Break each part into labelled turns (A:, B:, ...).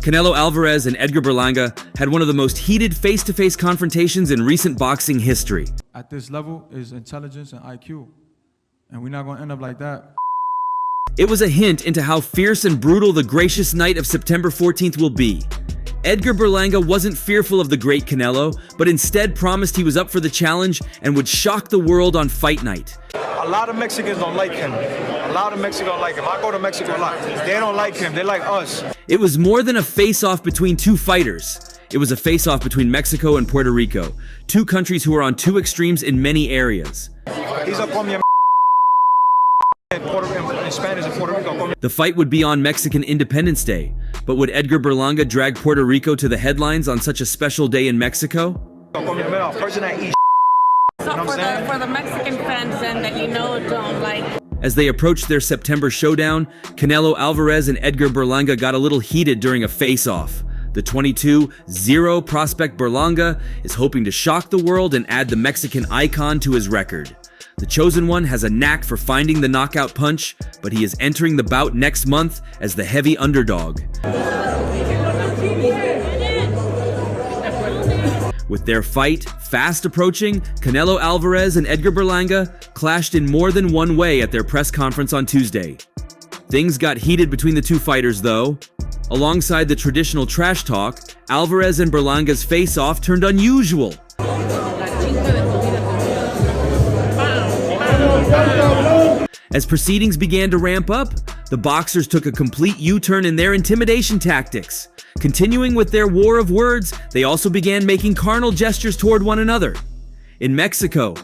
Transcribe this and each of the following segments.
A: Canelo Alvarez and Edgar Berlanga had one of the most heated face-to-face confrontations in recent boxing history.
B: At this level is intelligence and IQ, and we're not going to end up like that.
A: It was a hint into how fierce and brutal the gracious night of September 14th will be. Edgar Berlanga wasn't fearful of the great Canelo, but instead promised he was up for the challenge and would shock the world on fight night.
C: A lot of Mexicans don't like him. A lot of Mexicans don't like him. I go to Mexico a lot. They don't like him. They like us.
A: It was more than a face-off between two fighters. It was a face-off between Mexico and Puerto Rico, two countries who are on two extremes in many areas.
C: He's a come in Spanish in Puerto Rico.
A: The fight would be on Mexican Independence Day, but would Edgar Berlanga drag Puerto Rico to the headlines on such a special day in Mexico?
C: Person that eats.
D: So for the Mexican fans then that don't like.
A: As they approached their September showdown, Canelo Alvarez and Edgar Berlanga got a little heated during a face-off. The 22-0 prospect Berlanga is hoping to shock the world and add the Mexican icon to his record. The chosen one has a knack for finding the knockout punch, but he is entering the bout next month as the heavy underdog. With their fight fast approaching, Canelo Alvarez and Edgar Berlanga clashed in more than one way at their press conference on Tuesday. Things got heated between the two fighters, though. Alongside the traditional trash talk, Alvarez and Berlanga's face-off turned unusual. As proceedings began to ramp up, the boxers took a complete U-turn in their intimidation tactics. Continuing with their war of words, they also began making carnal gestures toward one another. In Mexico,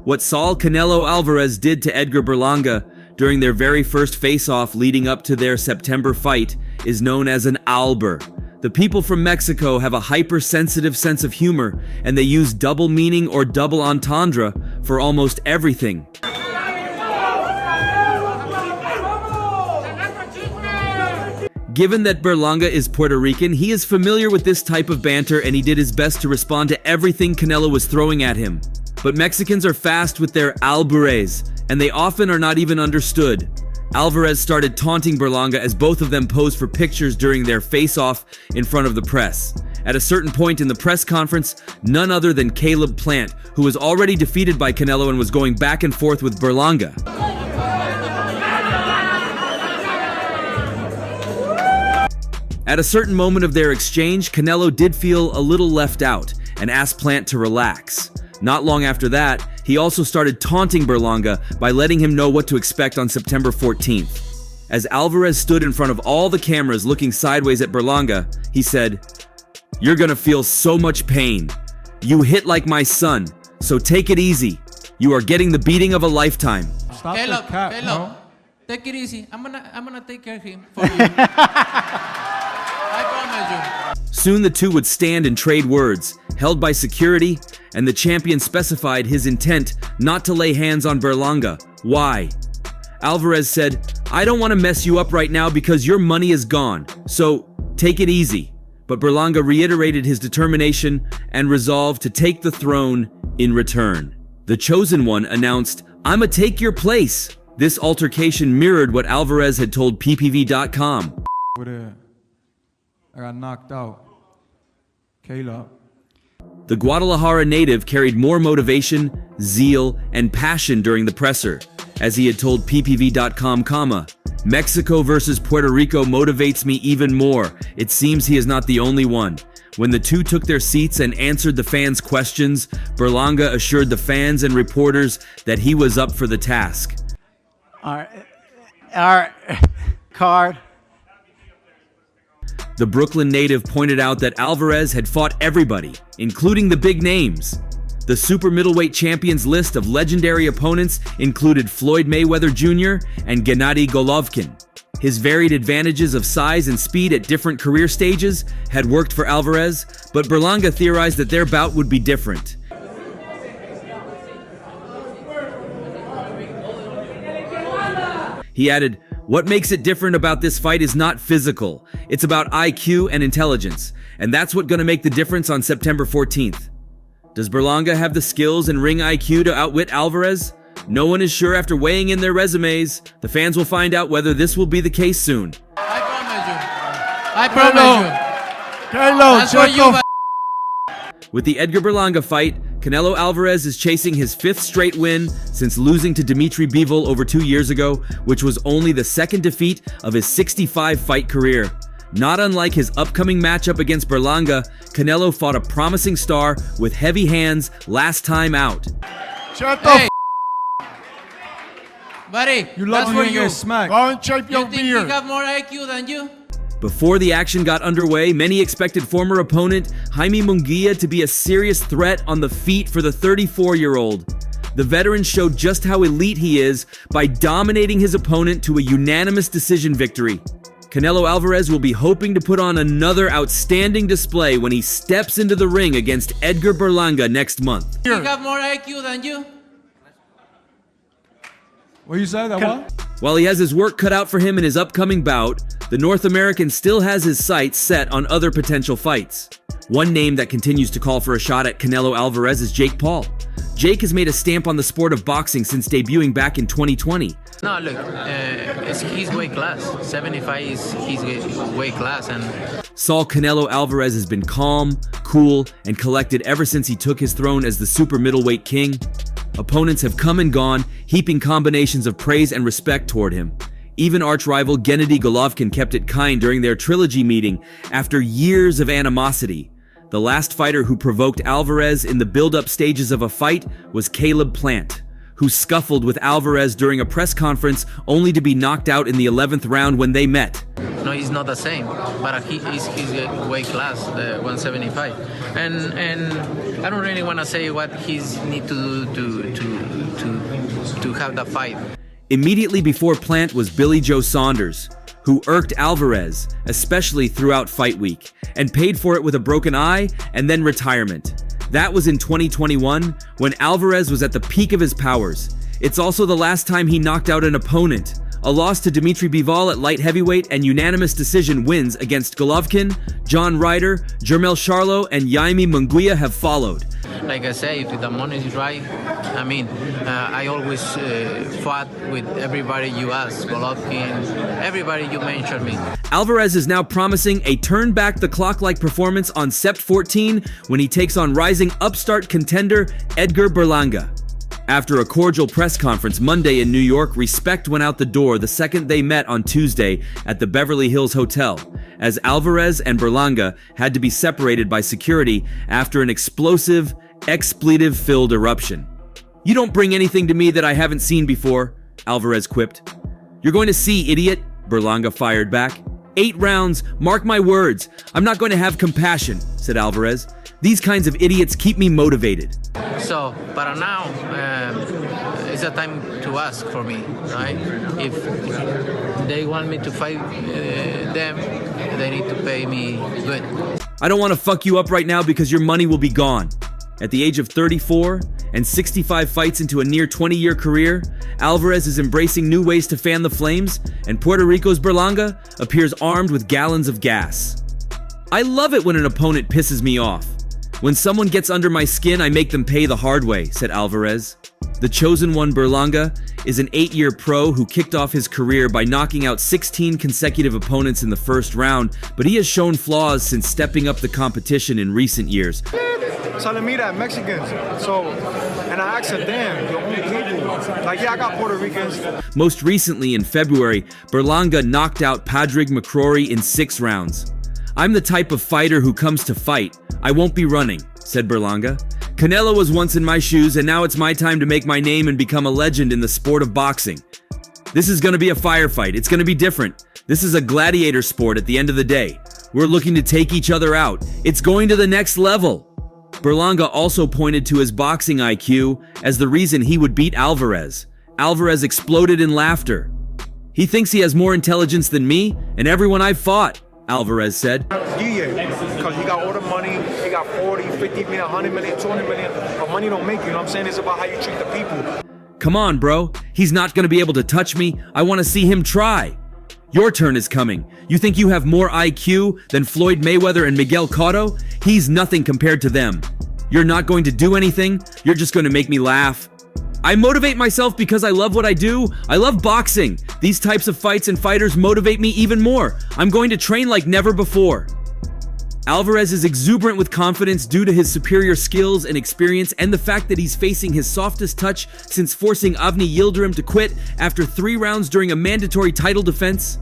A: what Saul Canelo Alvarez did to Edgar Berlanga during their very first face-off leading up to their September fight is known as an Alber. The people from Mexico have a hypersensitive sense of humor, and they use double meaning or double entendre for almost everything. Given that Berlanga is Puerto Rican, he is familiar with this type of banter, and he did his best to respond to everything Canelo was throwing at him. But Mexicans are fast with their albures, and they often are not even understood. Alvarez started taunting Berlanga as both of them posed for pictures during their face-off in front of the press. At a certain point in the press conference, none other than Caleb Plant, who was already defeated by Canelo and was going back and forth with Berlanga. At a certain moment of their exchange, Canelo did feel a little left out and asked Plant to relax. Not long after that, he also started taunting Berlanga by letting him know what to expect on September 14th. As Alvarez stood in front of all the cameras looking sideways at Berlanga, he said, "You're gonna feel so much pain. You hit like my son, so take it easy. You are getting the beating of a lifetime."
B: Stop the cap, no?
E: Take it easy. I'm gonna take care of him for you. I promise you.
A: Soon the two would stand and trade words, held by security, and the champion specified his intent not to lay hands on Berlanga. Why? Alvarez said, "I don't want to mess you up right now because your money is gone, so take it easy." But Berlanga reiterated his determination and resolve to take the throne in return. The chosen one announced, "I'ma take your place." This altercation mirrored what Alvarez had told PPV.com.
B: I got knocked out. Caleb.
A: The Guadalajara native carried more motivation, zeal, and passion during the presser, as he had told PPV.com, "Mexico versus Puerto Rico motivates me even more. It seems he is not the only one." When the two took their seats and answered the fans' questions, Berlanga assured the fans and reporters that he was up for the task.
F: Our card.
A: The Brooklyn native pointed out that Alvarez had fought everybody, including the big names. The super middleweight champions list of legendary opponents included Floyd Mayweather Jr. and Gennady Golovkin. His varied advantages of size and speed at different career stages had worked for Alvarez, but Berlanga theorized that their bout would be different. He added, "What makes it different about this fight is not physical. It's about IQ and intelligence, and that's what's going to make the difference on September 14th. Does Berlanga have the skills and ring IQ to outwit Alvarez? No one is sure after weighing in their resumes. The fans will find out whether this will be the case soon.
E: I promise you. That's for you.
A: With the Edgar Berlanga fight, Canelo Alvarez is chasing his 5th straight win since losing to Dimitri Bivol over 2 years ago, which was only the 2nd defeat of his 65-fight career. Not unlike his upcoming matchup against Berlanga, Canelo fought a promising star with heavy hands last time out.
G: Shut the
E: Hey, buddy,
B: You
E: that's
B: lucky
E: for
B: you
E: you.
B: get smacked.
G: Go and shape
E: You
G: your
E: think he
G: beard.
E: got more IQ than you?
A: Before the action got underway, many expected former opponent Jaime Munguia to be a serious threat on the feet for the 34-year-old. The veteran showed just how elite he is by dominating his opponent to a unanimous decision victory. Canelo Alvarez will be hoping to put on another outstanding display when he steps into the ring against Edgar Berlanga next month.
E: He got more IQ than you?
B: What you said? That what?
A: While he has his work cut out for him in his upcoming bout, the North American still has his sights set on other potential fights. One name that continues to call for a shot at Canelo Alvarez is Jake Paul. Jake has made a stamp on the sport of boxing since debuting back in 2020.
H: No, look, it's his weight class. 75 is his weight class, and
A: Saul Canelo Alvarez has been calm, cool, and collected ever since he took his throne as the super middleweight king. Opponents have come and gone, heaping combinations of praise and respect toward him. Even arch-rival Gennady Golovkin kept it kind during their trilogy meeting after years of animosity. The last fighter who provoked Alvarez in the build-up stages of a fight was Caleb Plant, who scuffled with Alvarez during a press conference only to be knocked out in the 11th round when they met.
H: no, he's not the same. But he's his weight class, the 175, and I don't really want to say what he's need to do to have the fight.
A: Immediately before Plant was Billy Joe Saunders, who irked Alvarez, especially throughout fight week, and paid for it with a broken eye and then retirement. That was in 2021, when Alvarez was at the peak of his powers. It's also the last time he knocked out an opponent. A loss to Dimitri Bivol at light heavyweight and unanimous decision wins against Golovkin, John Ryder, Jermell Charlo, and Jaime Munguia have followed.
H: Like I say, if the money is right, I mean, I always fought with everybody you ask, Golovkin, everybody you mentioned me.
A: Alvarez is now promising a turn-back-the-clock-like performance on Sept 14 when he takes on rising upstart contender Edgar Berlanga. After a cordial press conference Monday in New York, respect went out the door the second they met on Tuesday at the Beverly Hills Hotel, as Alvarez and Berlanga had to be separated by security after an explosive, expletive-filled eruption. "You don't bring anything to me that I haven't seen before," Alvarez quipped. "You're going to see, idiot," Berlanga fired back. 8 rounds, mark my words. I'm not going to have compassion, said Alvarez. These kinds of idiots keep me motivated.
H: So, but now it's a time to ask for me, right? If they want me to fight them, they need to pay me good.
A: I don't want to fuck you up right now because your money will be gone. At the age of 34 and 65 fights into a near 20-year career, Alvarez is embracing new ways to fan the flames, and Puerto Rico's Berlanga appears armed with gallons of gas. I love it when an opponent pisses me off. When someone gets under my skin, I make them pay the hard way, said Alvarez. The chosen one, Berlanga, is an 8-year pro who kicked off his career by knocking out 16 consecutive opponents in the first round, but he has shown flaws since stepping up the competition in recent years.
C: Telling me that Mexicans, so, and I asked them, damn, your own people. Like, yeah, I got Puerto Ricans.
A: Most recently, in February, Berlanga knocked out Padraig McCrory in 6 rounds. I'm the type of fighter who comes to fight. I won't be running, said Berlanga. Canelo was once in my shoes, and now it's my time to make my name and become a legend in the sport of boxing. This is going to be a firefight. It's going to be different. This is a gladiator sport at the end of the day. We're looking to take each other out. It's going to the next level. Berlanga also pointed to his boxing IQ as the reason he would beat Alvarez. Alvarez exploded in laughter. He thinks he has more intelligence than me and everyone I've fought, Alvarez said.
C: Yeah, because you got all the money, you got 40, 50 million, 100 million, 200 million, but money don't make you, know what I'm saying? It's about how you treat the people.
A: Come on, bro. He's not going to be able to touch me. I want to see him try. Your turn is coming. You think you have more IQ than Floyd Mayweather and Miguel Cotto? He's nothing compared to them. You're not going to do anything. You're just going to make me laugh. I motivate myself because I love what I do. I love boxing. These types of fights and fighters motivate me even more. I'm going to train like never before. Alvarez is exuberant with confidence due to his superior skills and experience and the fact that he's facing his softest touch since forcing Avni Yildirim to quit after 3 rounds during a mandatory title defense.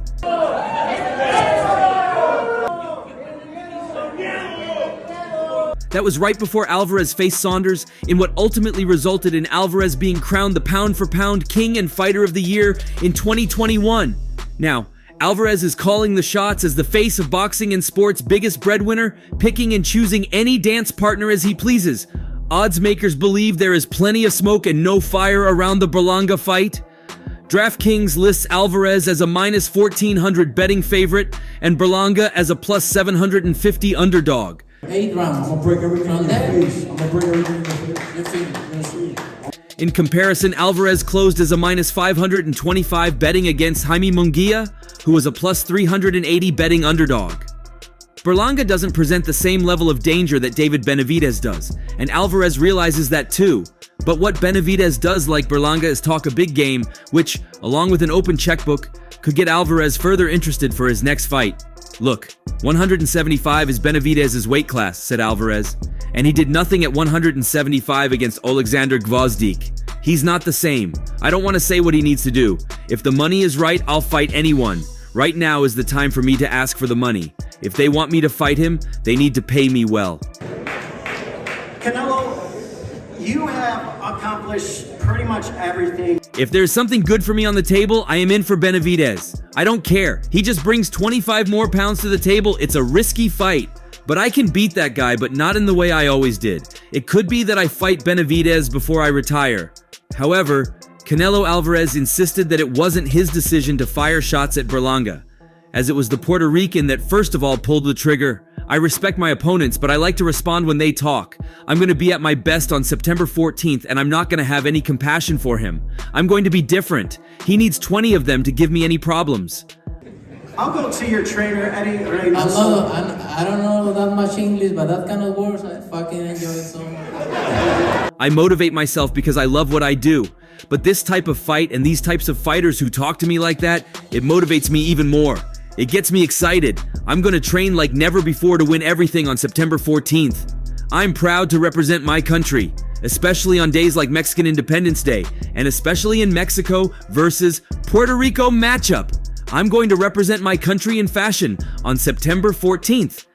A: That was right before Alvarez faced Saunders in what ultimately resulted in Alvarez being crowned the pound-for-pound King and Fighter of the Year in 2021. Now, Alvarez is calling the shots as the face of boxing and sport's biggest breadwinner, picking and choosing any dance partner as he pleases. Odds makers believe there is plenty of smoke and no fire around the Berlanga fight. DraftKings lists Alvarez as a minus 1,400 betting favorite and Berlanga as a plus 750 underdog.
E: 8 rounds. I'm gonna break everything in your face. I'm gonna break everything in your face. You're feeling.
A: In comparison, Alvarez closed as a minus 525 betting against Jaime Munguia, who was a plus 380 betting underdog. Berlanga doesn't present the same level of danger that David Benavidez does, and Alvarez realizes that too. But what Benavidez does like Berlanga is talk a big game, which, along with an open checkbook, could get Alvarez further interested for his next fight. Look, 175 is Benavidez's weight class, said Alvarez, and he did nothing at 175 against Alexander Gvozdyk. He's not the same. I don't want to say what he needs to do. If the money is right, I'll fight anyone. Right now is the time for me to ask for the money. If they want me to fight him, they need to pay me well.
F: Canelo, you have accomplished pretty much everything.
A: If there's something good for me on the table, I am in for Benavidez. I don't care. He just brings 25 more pounds to the table. It's a risky fight. But I can beat that guy, but not in the way I always did. It could be that I fight Benavidez before I retire. However, Canelo Alvarez insisted that it wasn't his decision to fire shots at Berlanga, as it was the Puerto Rican that first of all pulled the trigger. I respect my opponents, but I like to respond when they talk. I'm going to be at my best on September 14th, and I'm not going to have any compassion for him. I'm going to be different. He needs 20 of them to give me any problems.
F: I'll go to your trainer, Eddie.
E: I don't know that much English, but that kind of words, I fucking enjoy it so much.
A: I motivate myself because I love what I do. But this type of fight and these types of fighters who talk to me like that, it motivates me even more. It gets me excited. I'm going to train like never before to win everything on September 14th. I'm proud to represent my country, especially on days like Mexican Independence Day, and especially in Mexico versus Puerto Rico matchup. I'm going to represent my country in fashion on September 14th.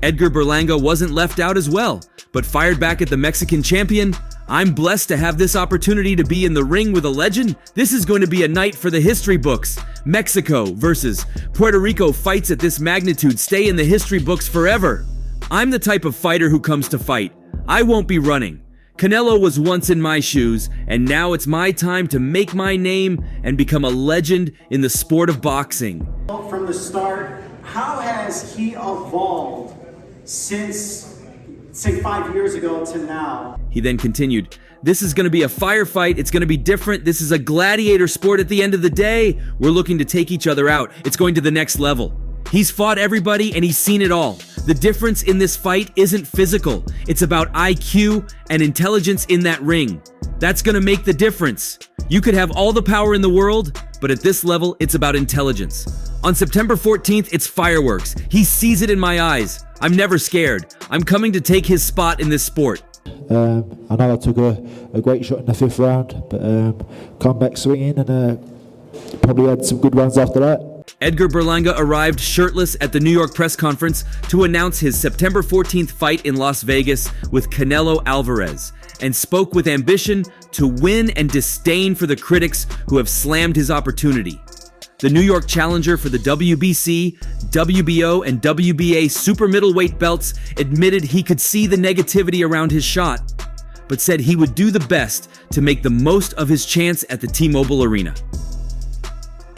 A: Edgar Berlanga wasn't left out as well, but fired back at the Mexican champion. I'm blessed to have this opportunity to be in the ring with a legend. This is going to be a night for the history books. Mexico versus Puerto Rico fights at this magnitude stay in the history books forever. I'm the type of fighter who comes to fight. I won't be running. Canelo was once in my shoes, and now it's my time to make my name and become a legend in the sport of boxing.
F: From the start, how has he evolved since, say, 5 years ago to now?
A: He then continued, "This is going to be a firefight. It's going to be different. This is a gladiator sport at the end of the day. We're looking to take each other out. It's going to the next level. He's fought everybody and he's seen it all. The difference in this fight isn't physical. It's about IQ and intelligence in that ring. That's going to make the difference. You could have all the power in the world, but at this level, it's about intelligence. On September 14th, it's fireworks. He sees it in my eyes. I'm never scared. I'm coming to take his spot in this sport."
G: I know I took a great shot in the 5th round, but come back swinging and probably had some good ones after that.
A: Edgar Berlanga arrived shirtless at the New York press conference to announce his September 14th fight in Las Vegas with Canelo Alvarez, and spoke with ambition to win and disdain for the critics who have slammed his opportunity. The New York challenger for the WBC, WBO, and WBA super middleweight belts admitted he could see the negativity around his shot, but said he would do the best to make the most of his chance at the T-Mobile Arena.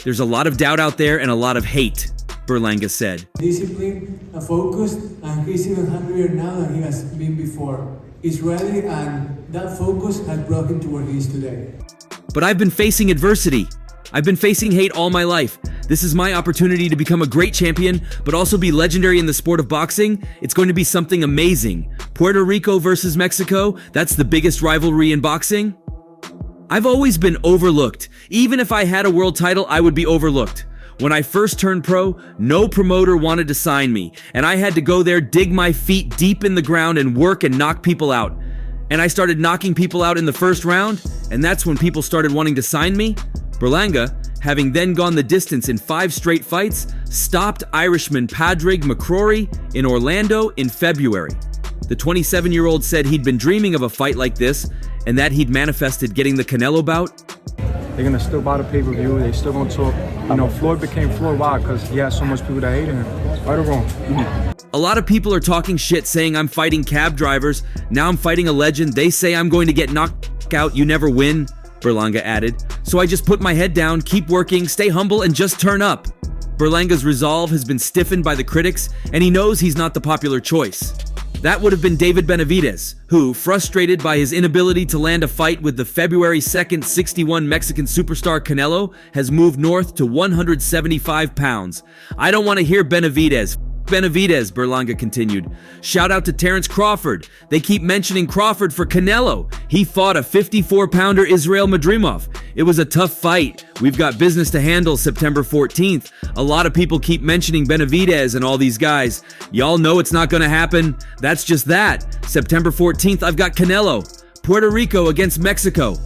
A: "There's a lot of doubt out there and a lot of hate," Berlanga said.
I: Discipline and focus, and he's even hungrier now than he has been before. He's ready, and that focus has brought him to where he is today.
A: "But I've been facing adversity. I've been facing hate all my life. This is my opportunity to become a great champion, but also be legendary in the sport of boxing. It's going to be something amazing. Puerto Rico versus Mexico, that's the biggest rivalry in boxing." I've always been overlooked. Even if I had a world title, I would be overlooked. When I first turned pro, no promoter wanted to sign me, and I had to go there, dig my feet deep in the ground, and work and knock people out. And I started knocking people out in the first round, and that's when people started wanting to sign me. Berlanga, having then gone the distance in 5 straight fights, stopped Irishman Padraig McCrory in Orlando in February. The 27-year-old said he'd been dreaming of a fight like this, and that he'd manifested getting the Canelo bout.
C: They're gonna still buy the pay-per-view. They still gonna talk. You know, Floyd became Floyd. Why? Because he had so much people that hated him. Right or wrong?
A: A lot of people are talking shit, saying I'm fighting cab drivers. Now I'm fighting a legend. They say I'm going to get knocked out. You never win, Berlanga added. So I just put my head down, keep working, stay humble, and just turn up. Berlanga's resolve has been stiffened by the critics, and he knows he's not the popular choice. That would have been David Benavidez, who, frustrated by his inability to land a fight with the February 2nd 61 Mexican superstar Canelo, has moved north to 175 pounds. I don't want to hear Benavidez. Benavidez, Berlanga continued. Shout out to Terence Crawford. They keep mentioning Crawford for Canelo. He fought a 54-pounder Israel Madrimov. It was a tough fight. We've got business to handle September 14th. A lot of people keep mentioning Benavidez and all these guys. Y'all know it's not gonna happen. That's just that. September 14th, I've got Canelo. Puerto Rico against Mexico.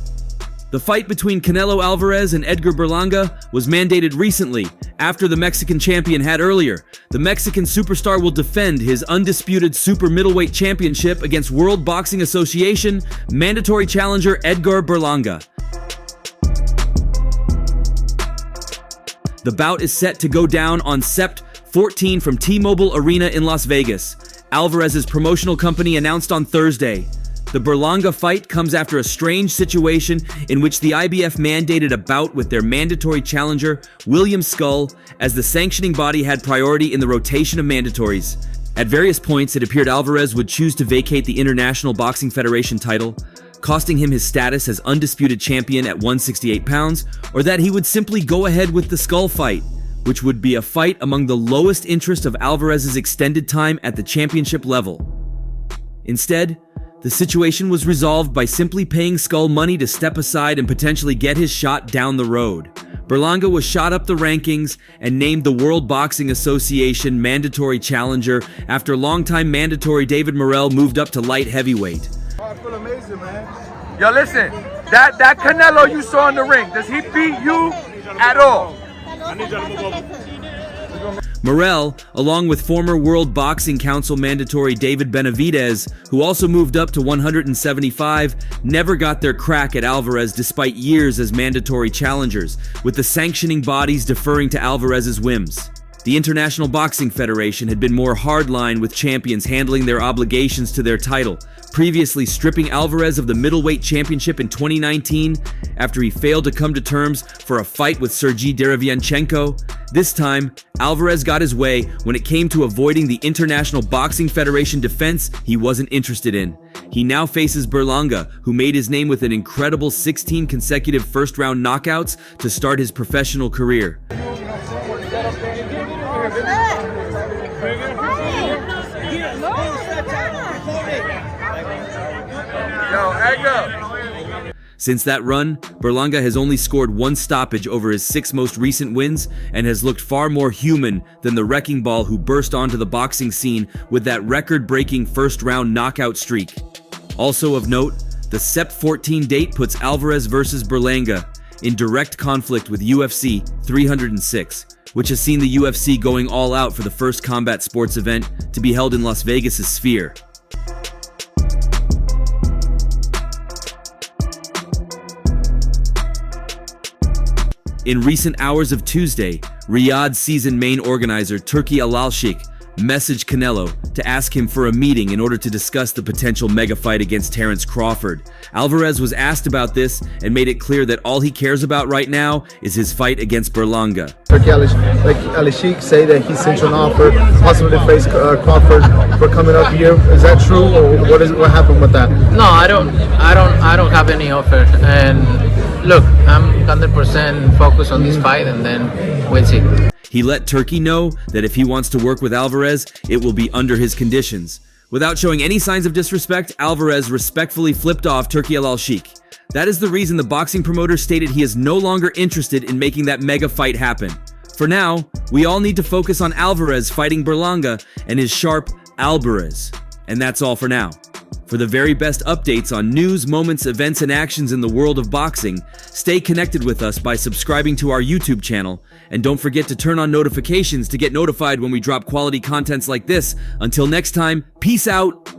A: The fight between Canelo Alvarez and Edgar Berlanga was mandated recently, after the Mexican champion had earlier. The Mexican superstar will defend his undisputed super middleweight championship against World Boxing Association mandatory challenger Edgar Berlanga. The bout is set to go down on Sept 14 from T-Mobile Arena in Las Vegas. Alvarez's promotional company announced on Thursday. The Berlanga fight comes after a strange situation in which the IBF mandated a bout with their mandatory challenger, William Skull, as the sanctioning body had priority in the rotation of mandatories. At various points, it appeared Alvarez would choose to vacate the International Boxing Federation title, costing him his status as undisputed champion at 168 pounds, or that he would simply go ahead with the Skull fight, which would be a fight among the lowest interest of Alvarez's extended time at the championship level. Instead, the situation was resolved by simply paying Skull money to step aside and potentially get his shot down the road. Berlanga was shot up the rankings and named the World Boxing Association mandatory challenger after longtime mandatory David Morrell moved up to light heavyweight.
C: I feel amazing, man. Yo, listen, that Canelo you saw in the ring, does he beat you at all?
A: Morrell, along with former World Boxing Council mandatory David Benavidez, who also moved up to 175, never got their crack at Alvarez despite years as mandatory challengers, with the sanctioning bodies deferring to Alvarez's whims. The International Boxing Federation had been more hardline with champions handling their obligations to their title, previously stripping Alvarez of the middleweight championship in 2019 after he failed to come to terms for a fight with Sergey Derevyanchenko. This time, Alvarez got his way when it came to avoiding the International Boxing Federation defense he wasn't interested in. He now faces Berlanga, who made his name with an incredible 16 consecutive first-round knockouts to start his professional career. Since that run, Berlanga has only scored 1 stoppage over his 6 most recent wins and has looked far more human than the wrecking ball who burst onto the boxing scene with that record-breaking first-round knockout streak. Also of note, the Sept 14 date puts Alvarez versus Berlanga in direct conflict with UFC 306, which has seen the UFC going all out for the first combat sports event to be held in Las Vegas' Sphere. In recent hours of Tuesday, Riyadh season main organizer Turki Al-Sheikh messaged Canelo to ask him for a meeting in order to discuss the potential mega fight against Terence Crawford. Alvarez was asked about this and made it clear that all he cares about right now is his fight against Berlanga.
J: Turki Al-Sheikh say that he sent you an offer, possibly to face Crawford for coming up here. Is that true, or what happened with that?
H: No, I don't have any offer. And look, I'm 100% focused on this fight, and then we'll see.
A: He let Turki know that if he wants to work with Alvarez, it will be under his conditions. Without showing any signs of disrespect, Alvarez respectfully flipped off Turki Al-Sheikh. That is the reason the boxing promoter stated he is no longer interested in making that mega fight happen. For now, we all need to focus on Alvarez fighting Berlanga and his sharp Alvarez. And that's all for now. For the very best updates on news, moments, events, and actions in the world of boxing, stay connected with us by subscribing to our YouTube channel, and don't forget to turn on notifications to get notified when we drop quality contents like this. Until next time, peace out.